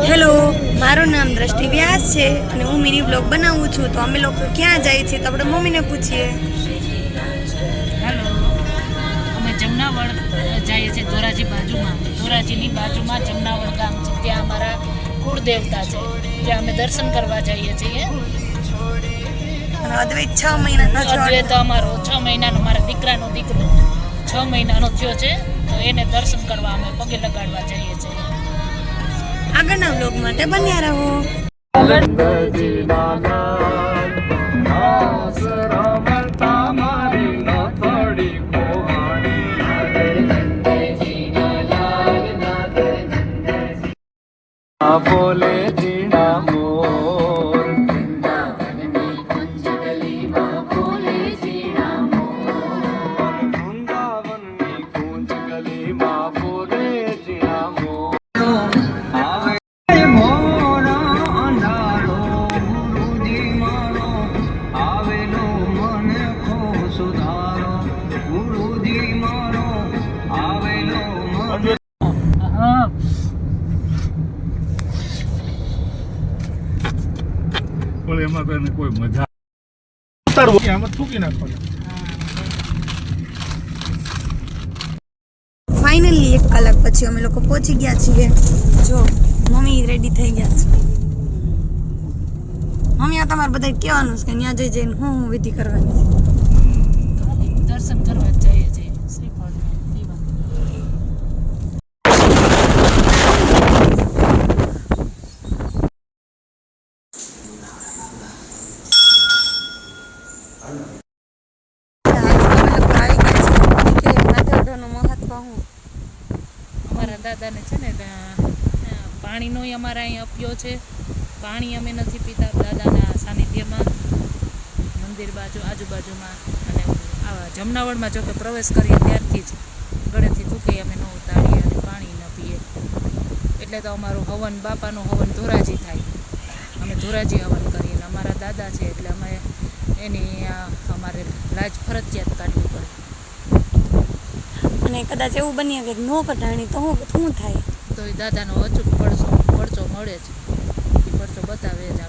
Hello, મારું નામ દ્રષ્ટિ વ્યાસ છે અને હું મિની બ્લોગ બનાવું છું. તો અમે લોકો ક્યાં જઈએ છીએ તો આપણે મમ્મીને પૂછીએ. હેલો, અમે જમનાવળ જઈએ છીએ ધોરાજી બાજુમાં. ધોરાજીની બાજુમાં જમનાવળ ગામ છે, ત્યાં અમારા કુળદેવતા છે, ત્યાં અમે દર્શન કરવા જઈએ છીએ. અદ્વૈત 6 મહિનાનો છે. અદ્વૈત અમારો 6 મહિનાનો, મારા દીકરાનો દીકરો 6 મહિનાનો થયો છે, તો એને દર્શન કરવા અમે પગે લગાડવા જઈએ છીએ. આગળના બ્લોગ માટે બન્યા રહો. બોલે જીણા મોર વૃંદાવનની કુંજ ગલીમાં બોલે જીણા મોર. વૃંદાવનની કુંજ ગલીમાં બોલે જીણા મોર. આવે મોર અંધારો ગુરુજી મારો આવેલો મને ખો સુધારો. ગુરુજી મારો આવેલો મને હા, પણ એમાં તો એને કોઈ મજા આમાં થૂકી નાખવાનું. ફાઇનલી 1 કલાક પછી અમે લોકો પહોંચી ગયા છીએ. જો મમ્મી રેડી થઈ ગયા છે. મમ્મી, આ તમારે બધા કહેવાનું છે કે ત્યાં જઈ જઈને હું વિધિ કરવાની છે. દર્શન કરવા જઈએ છીએ. શ્રીફળ દીવા. અમારા દાદાને છે ને પાણીનો અમારા અહીં અપ્યો છે. પાણી અમે નથી પીતા દાદાના સાનિધ્યમાં, મંદિર બાજુ આજુબાજુમાં. અને આવા જમનાવળમાં જો કે પ્રવેશ કરીએ ત્યારથી જ ગળેથી થૂકે અમે ન ઉતારીએ અને પાણી ન પીએ. એટલે તો અમારું હવન, બાપાનું હવન ધોરાજી થાય. અમે ધોરાજી હવન કરીએ. અને અમારા દાદા છે એટલે અમે એની અમારે લાજ ફરજિયાત કાઢવી પડે. અને કદાચ એવું બની કે નો કઢાણી તો શું થાય? તો એ દાદાનો અચૂક પડચો મળે જ. એ પડચો બતાવે જ